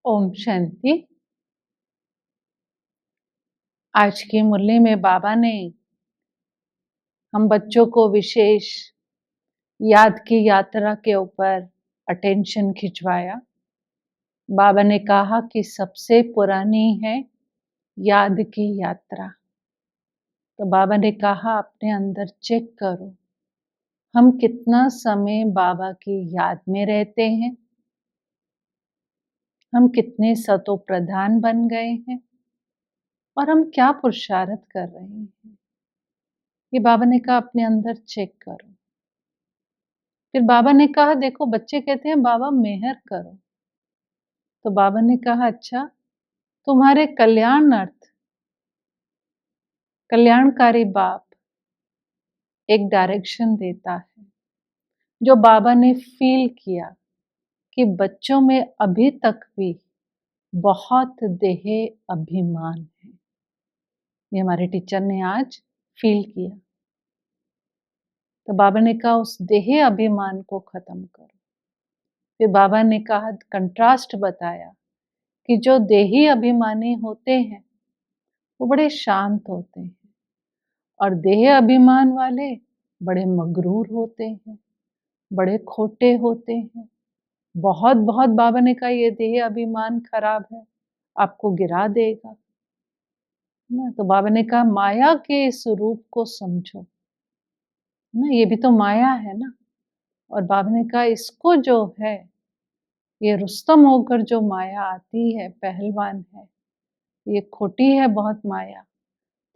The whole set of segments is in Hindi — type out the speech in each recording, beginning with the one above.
ओम शांति। आज की मुरली में बाबा ने हम बच्चों को विशेष याद की यात्रा के ऊपर अटेंशन खिंचवाया। बाबा ने कहा कि सबसे पुरानी है याद की यात्रा। तो बाबा ने कहा अपने अंदर चेक करो, हम कितना समय बाबा की याद में रहते हैं, हम कितने सतो प्रधान बन गए हैं और हम क्या पुरुषार्थ कर रहे हैं। ये बाबा ने कहा अपने अंदर चेक करो। फिर बाबा ने कहा देखो बच्चे कहते हैं बाबा मेहर करो। तो बाबा ने कहा अच्छा, तुम्हारे कल्याणार्थ कल्याणकारी बाप एक डायरेक्शन देता है। जो बाबा ने फील किया कि बच्चों में अभी तक भी बहुत देह अभिमान है, ये हमारे टीचर ने आज फील किया। तो बाबा ने कहा उस देह अभिमान को खत्म करो। फिर बाबा ने कहा कंट्रास्ट बताया कि जो देही अभिमानी होते हैं वो बड़े शांत होते हैं और देह अभिमान वाले बड़े मगरूर होते हैं, बड़े खोटे होते हैं। बहुत बहुत बाबा ने कहा ये देह अभिमान खराब है, आपको गिरा देगा ना। तो बाबा ने कहा माया के स्वरूप को समझो ना, ये भी तो माया है ना। और बाबा ने कहा इसको जो है, ये रुस्तम होकर जो माया आती है, पहलवान है, ये खोटी है बहुत माया।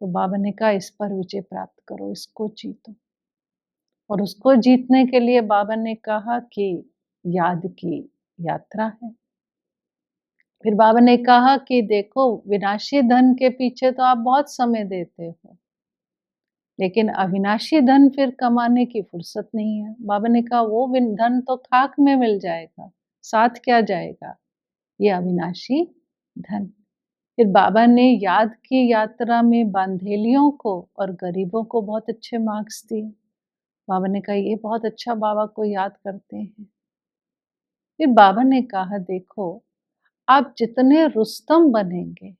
तो बाबा ने कहा इस पर विजय प्राप्त करो, इसको जीतो। और उसको जीतने के लिए बाबा ने कहा कि याद की यात्रा है। फिर बाबा ने कहा कि देखो विनाशी धन के पीछे तो आप बहुत समय देते हो, लेकिन अविनाशी धन फिर कमाने की फुर्सत नहीं है। बाबा ने कहा वो धन तो खाक में मिल जाएगा, साथ क्या जाएगा, ये अविनाशी धन। फिर बाबा ने याद की यात्रा में बांधेलियों को और गरीबों को बहुत अच्छे मार्क्स दिए। बाबा ने कहा ये बहुत अच्छा, बाबा को याद करते हैं। फिर बाबा ने कहा देखो आप जितने रुस्तम बनेंगे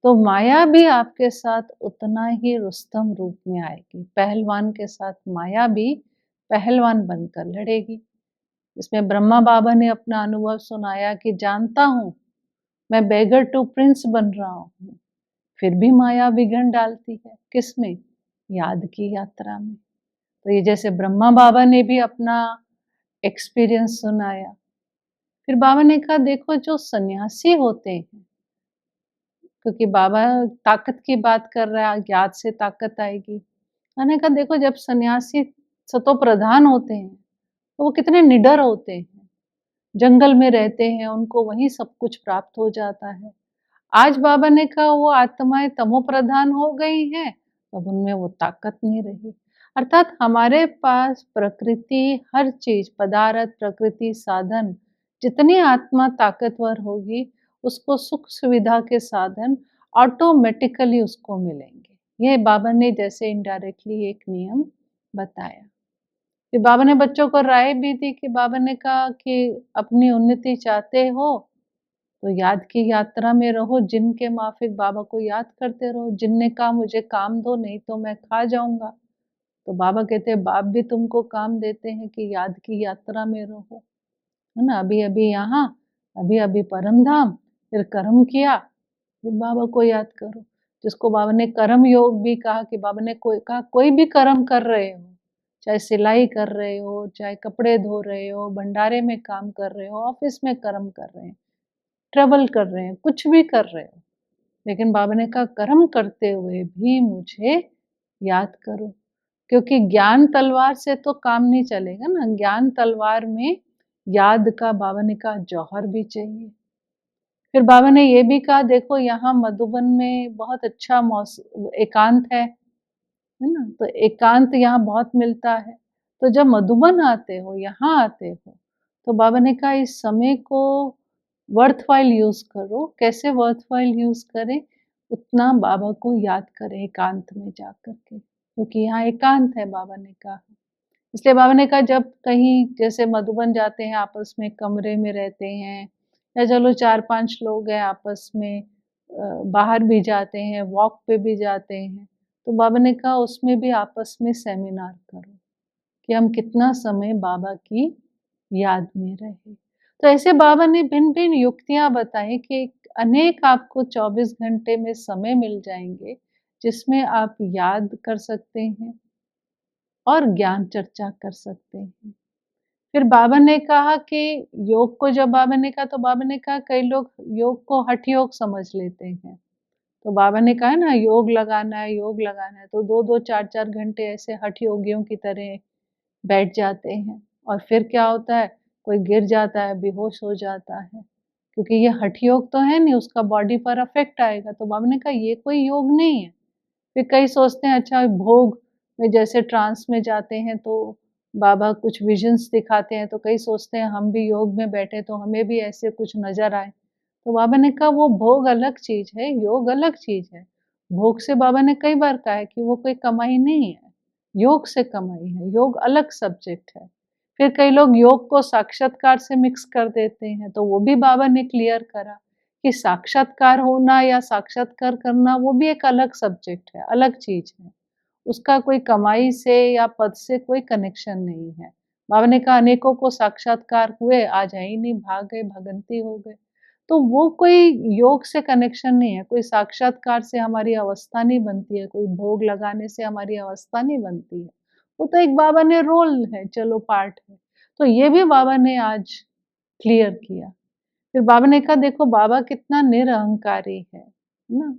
तो माया भी आपके साथ उतना ही रुस्तम रूप में आएगी। पहलवान के साथ माया भी पहलवान बनकर लड़ेगी। इसमें ब्रह्मा बाबा ने अपना अनुभव सुनाया कि जानता हूँ मैं बेगर टू प्रिंस बन रहा हूँ, फिर भी माया विघ्न डालती है। किसमें? याद की यात्रा में। तो ये जैसे ब्रह्मा बाबा ने भी अपना एक्सपीरियंस सुनाया। फिर बाबा ने कहा देखो जो सन्यासी होते हैं, क्योंकि बाबा ताकत की बात कर रहा है, याद से ताकत आएगी। मैंने कहा देखो जब सन्यासी सतो प्रधान होते हैं तो वो कितने निडर होते हैं, जंगल में रहते हैं, उनको वहीं सब कुछ प्राप्त हो जाता है। आज बाबा ने कहा वो आत्माएं तमो प्रधान हो गई हैं, अब उनमें वो ताकत नहीं रही। अर्थात हमारे पास प्रकृति हर चीज, पदार्थ, प्रकृति, साधन, जितनी आत्मा ताकतवर होगी उसको सुख सुविधा के साधन ऑटोमेटिकली उसको मिलेंगे। ये बाबा ने जैसे इनडायरेक्टली एक नियम बताया। फिर बाबा ने बच्चों को राय भी दी कि बाबा ने कहा कि अपनी उन्नति चाहते हो तो याद की यात्रा में रहो, जिन के माफिक बाबा को याद करते रहो। जिन ने कहा मुझे काम दो नहीं तो मैं खा जाऊंगा, तो बाबा कहते हैं बाप भी तुमको काम देते हैं कि याद की यात्रा में रहो, है ना। अभी अभी यहाँ, अभी अभी परम धाम, फिर कर्म किया, फिर बाबा को याद करो। जिसको बाबा ने कर्म योग भी कहा कि बाबा ने कहा कोई भी कर्म कर रहे हो, चाहे सिलाई कर रहे हो, चाहे कपड़े धो रहे हो, भंडारे में काम कर रहे हो, ऑफिस में कर्म कर रहे हैं, ट्रेवल कर रहे हैं, कुछ भी कर रहे हो, लेकिन बाबा ने कहा कर्म करते हुए भी मुझे याद करो। क्योंकि ज्ञान तलवार से तो काम नहीं चलेगा ना, ज्ञान तलवार में याद का बाबा ने कहा जौहर भी चाहिए। फिर बाबा ने ये भी कहा देखो यहाँ मधुबन में बहुत अच्छा एकांत है ना, तो एकांत यहाँ बहुत मिलता है। तो जब मधुबन आते हो, यहाँ आते हो, तो बाबा ने कहा इस समय को वर्थवाइल यूज करो। कैसे वर्थवाइल यूज करें? उतना बाबा को याद करें एकांत में जाकर के, क्योंकि यहाँ एकांत है बाबा ने कहा। इसलिए बाबा ने कहा जब कहीं जैसे मधुबन जाते हैं, आपस में कमरे में रहते हैं या चलो 4-5 लोग हैं आपस में, बाहर भी जाते हैं, वॉक पे भी जाते हैं। तो बाबा ने कहा उसमें भी आपस में सेमिनार करो कि हम कितना समय बाबा की याद में रहे। तो ऐसे बाबा ने भिन्न-भिन्न युक्तियाँ बताई कि अनेक आपको 24 घंटे में समय मिल जाएँगे, जिसमें आप याद कर सकते हैं और ज्ञान चर्चा कर सकते हैं। फिर बाबा ने कहा कि योग को जब बाबा ने कहा तो बाबा ने कहा कई लोग योग को हठ योग समझ लेते हैं। तो बाबा ने कहा ना योग लगाना है, तो 2-2 4-4 घंटे ऐसे हठ योगियों की तरह बैठ जाते हैं और फिर क्या होता है, कोई गिर जाता है, बेहोश हो जाता है, क्योंकि ये हठ योग तो है नहीं, उसका बॉडी पर इफ़ेक्ट आएगा। तो बाबा ने कहा ये कोई योग नहीं है। फिर कई सोचते हैं अच्छा भोग में जैसे ट्रांस में जाते हैं तो बाबा कुछ विज़न्स दिखाते हैं, तो कई सोचते हैं हम भी योग में बैठे तो हमें भी ऐसे कुछ नज़र आए। तो बाबा ने कहा वो भोग अलग चीज़ है, योग अलग चीज़ है। भोग से बाबा ने कई बार कहा है कि वो कोई कमाई नहीं है, योग से कमाई है, योग अलग सब्जेक्ट है। फिर कई लोग योग को साक्षात्कार से मिक्स कर देते हैं, तो वो भी बाबा ने क्लियर करा कि साक्षात्कार होना या साक्षात्कार करना वो भी एक अलग सब्जेक्ट है, अलग चीज़ है। उसका कोई कमाई से या पद से कोई कनेक्शन नहीं है। बाबा ने कहा अनेकों को साक्षात्कार हुए, आज है ही नहीं, भाग गए, भगंती हो गए। तो वो कोई योग से कनेक्शन नहीं है, कोई साक्षात्कार से हमारी अवस्था नहीं बनती है, कोई भोग लगाने से हमारी अवस्था नहीं बनती है। वो तो एक बाबा ने रोल है, चलो पार्ट है। तो ये भी बाबा ने आज क्लियर किया। फिर बाबा ने कहा देखो बाबा कितना निरहंकारी है ना?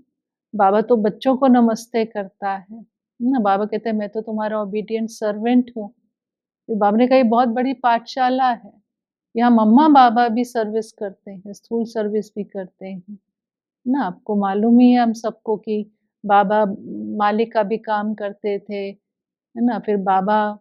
बाबा तो बच्चों को नमस्ते करता है ना? बाबा कहते हैं मैं तो तुम्हारा ओबीडिएंट सर्वेंट हूँ। फिर बाबा ने कहा ये बहुत बड़ी पाठशाला है। यहाँ मम्मा बाबा भी सर्विस करते हैं, स्थूल सर्विस भी करते हैं, ना? आपको मालूम ही है हम सबको कि बाबा माली का भी काम करते थे, है ना? फिर बाबा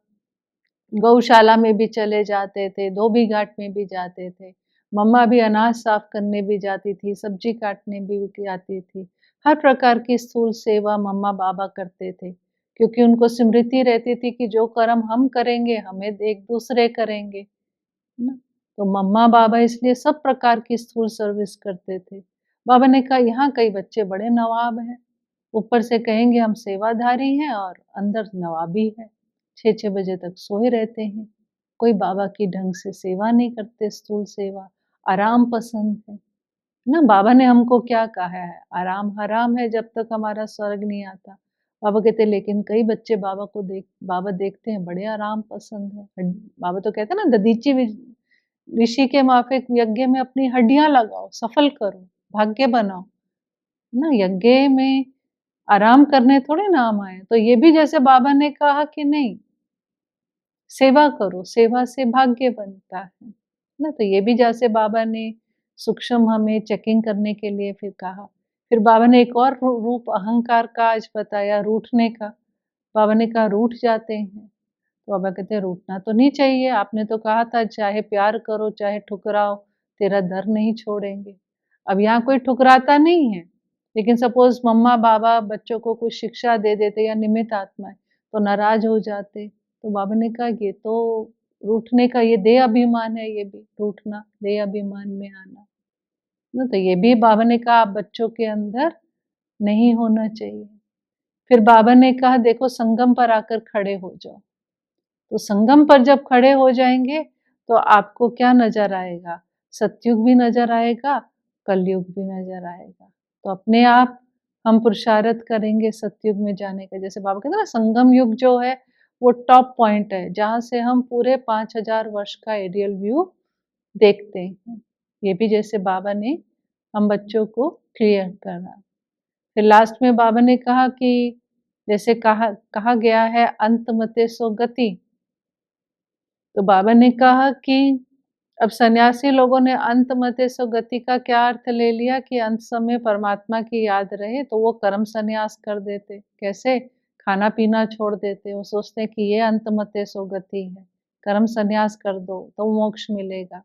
गौशाला में भी चले जाते थे, धोबी घाट में भी जाते थे। मम्मा भी अनाज साफ करने भी जाती थी, सब्जी काटने भी जाती थी। हर प्रकार की स्थूल सेवा मम्मा बाबा करते थे, क्योंकि उनको स्मृति रहती थी कि जो कर्म हम करेंगे, हमें एक दूसरे करेंगे, है ना? तो मम्मा बाबा इसलिए सब प्रकार की स्थूल सर्विस करते थे। बाबा ने कहा यहाँ कई बच्चे बड़े नवाब हैं, ऊपर से कहेंगे हम सेवाधारी हैं और अंदर नवाबी है। 6-6 बजे तक सोए रहते हैं। कोई बाबा की ढंग से सेवा नहीं करते, स्थूल सेवा, आराम पसंद है। ना बाबा ने हमको क्या कहा है, आराम हराम है जब तक हमारा स्वर्ग नहीं आता। बाबा कहते हैं लेकिन कई बच्चे बाबा देखते हैं बड़े आराम पसंद है। बाबा तो कहते हैं ना दधीचि ऋषि के माफिक यज्ञ में अपनी हड्डियाँ लगाओ, सफल करो, भाग्य बनाओ। ना यज्ञ में आराम करने थोड़े ना हम आए। तो ये भी जैसे बाबा ने कहा कि नहीं, सेवा करो, सेवा से भाग्य बनता है। ना तो ये भी जैसे बाबा ने सूक्ष्म हमें चेकिंग करने के लिए फिर कहा। फिर बाबा ने एक और रूप अहंकार का आज बताया, रूठने का। बाबा ने कहा रूठ जाते हैं। तो बाबा कहते हैं रूठना तो नहीं चाहिए, आपने तो कहा था चाहे प्यार करो चाहे ठुकराओ, तेरा दर नहीं छोड़ेंगे। अब यहाँ कोई ठुकराता नहीं है, लेकिन सपोज मम्मा बाबा बच्चों को कुछ शिक्षा दे देते या निमित्त आत्माएं तो नाराज हो जाते। तो बाबा ने कहा ये तो रूठने का, ये देह अभिमान है, ये भी रूठना, देह अभिमान में आना ना। तो ये भी बाबा ने कहा आप बच्चों के अंदर नहीं होना चाहिए। फिर बाबा ने कहा देखो संगम पर आकर खड़े हो जाओ। तो संगम पर जब खड़े हो जाएँगे, तो आपको क्या नज़र आएगा? सतयुग भी नज़र आएगा, कलयुग भी नज़र आएगा। तो अपने आप हम पुरुषार्थ करेंगे सतयुग में जाने का। जैसे बाबा कहते हैं ना संगम युग जो है, वो टॉप पॉइंट है, जहाँ से हम पूरे 5000 वर्ष का एरियल व्यू देखते हैं। ये भी जैसे बाबा ने हम बच्चों को क्लियर करा। फिर लास्ट में बाबा ने कहा कि जैसे कहा कहा गया है अंत मते सो गति। तो बाबा ने कहा कि अब सन्यासी लोगों ने अंत मते सो गति का क्या अर्थ ले लिया कि अंत समय परमात्मा की याद रहे तो वो कर्म संन्यास कर देते। कैसे? खाना पीना छोड़ देते। वो सोचते हैं कि ये अंत मते सो गति है, कर्म संन्यास कर दो तो मोक्ष मिलेगा।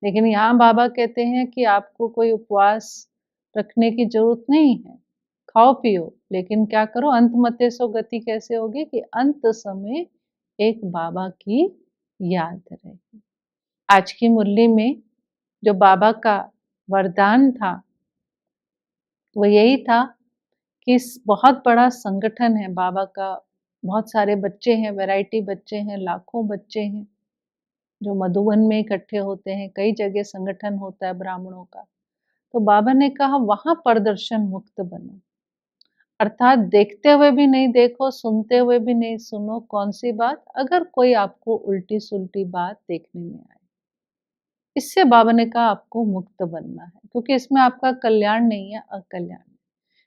लेकिन यहाँ बाबा कहते हैं कि आपको कोई उपवास रखने की जरूरत नहीं है, खाओ पियो, लेकिन क्या करो अंत मते सो गति कैसे होगी कि अंत समय एक बाबा की याद रहे। आज की मुरली में जो बाबा का वरदान था वो यही था कि बहुत बड़ा संगठन है बाबा का, बहुत सारे बच्चे हैं, वैरायटी बच्चे हैं, लाखों बच्चे हैं जो मधुबन में इकट्ठे होते हैं, कई जगह संगठन होता है ब्राह्मणों का। तो बाबा ने कहा वहाँ प्रदर्शन मुक्त बनो, अर्थात देखते हुए भी नहीं देखो, सुनते हुए भी नहीं सुनो। कौन सी बात? अगर कोई आपको उल्टी-सुल्टी बात देखने में आए, इससे बाबा ने कहा आपको मुक्त बनना है, क्योंकि इसमें आपका कल्याण नहीं है, अकल्याण है।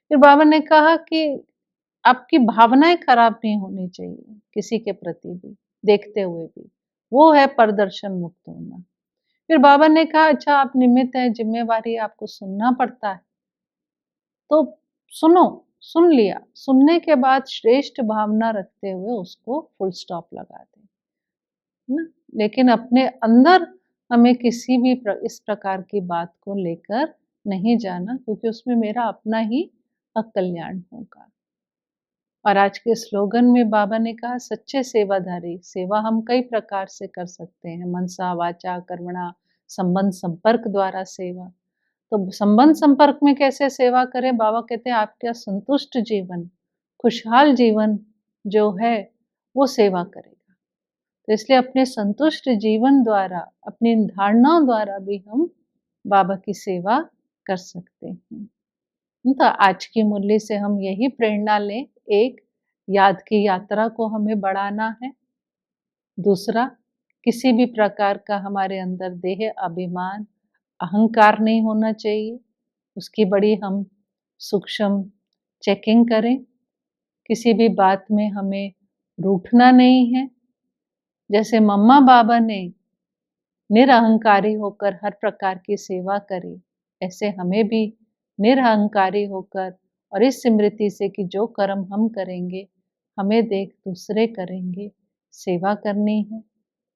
फिर बाबा ने कहा कि आपकी भावनाएं खराब नहीं होनी चाहिए किसी के प्रति भी, देखते हुए भी, वो है प्रदर्शन मुक्त होना। फिर बाबा ने कहा अच्छा आप निमित्त हैं, जिम्मेवारी है, आपको सुनना पड़ता है, तो सुनो। सुन लिया, सुनने के बाद श्रेष्ठ भावना रखते हुए उसको फुल स्टॉप लगा दें, है ना? लेकिन अपने अंदर हमें किसी भी इस प्रकार की बात को लेकर नहीं जाना, क्योंकि उसमें मेरा अपना ही अकल्याण होगा। और आज के स्लोगन में बाबा ने कहा सच्चे सेवाधारी, सेवा हम कई प्रकार से कर सकते हैं, मनसा, वाचा, कर्मणा, संबंध संपर्क द्वारा सेवा। तो संबंध संपर्क में कैसे सेवा करें? बाबा कहते हैं आपका संतुष्ट जीवन, खुशहाल जीवन जो है वो सेवा करेगा। तो इसलिए अपने संतुष्ट जीवन द्वारा, अपनी इन धारणाओं द्वारा भी हम बाबा की सेवा कर सकते हैं। तो आज की मुरली से हम यही प्रेरणा लें, एक, याद की यात्रा को हमें बढ़ाना है। दूसरा, किसी भी प्रकार का हमारे अंदर देह अभिमान, अहंकार नहीं होना चाहिए। उसकी बड़ी हम सूक्ष्म चेकिंग करें। किसी भी बात में हमें रूठना नहीं है। जैसे मम्मा बाबा ने निरहंकारी होकर हर प्रकार की सेवा करी, ऐसे हमें भी निरहंकारी होकर और इस स्मृति से कि जो कर्म हम करेंगे, हमें देख दूसरे करेंगे, सेवा करनी है।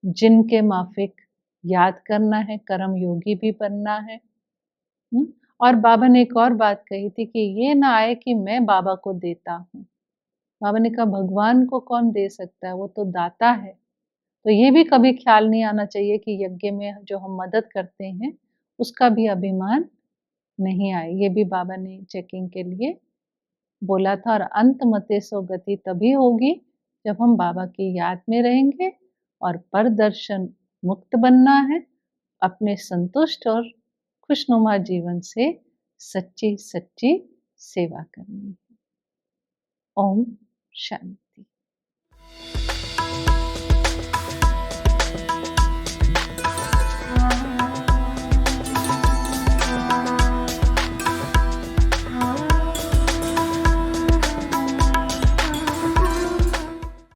जिनके माफिक याद करना है, कर्म योगी भी बनना है। और बाबा ने एक और बात कही थी कि ये ना आए कि मैं बाबा को देता हूँ। बाबा ने कहा भगवान को कौन दे सकता है, वो तो दाता है। तो ये भी कभी ख्याल नहीं आना चाहिए कि यज्ञ में जो हम मदद करते हैं, उसका भी अभिमान नहीं आए। ये भी बाबा ने चेकिंग के लिए बोला था। और अंत मते सो गति तभी होगी जब हम बाबा की याद में रहेंगे और परदर्शन मुक्त बनना है, अपने संतुष्ट और खुशनुमा जीवन से सच्ची सच्ची सेवा करनी है। ओम शांति।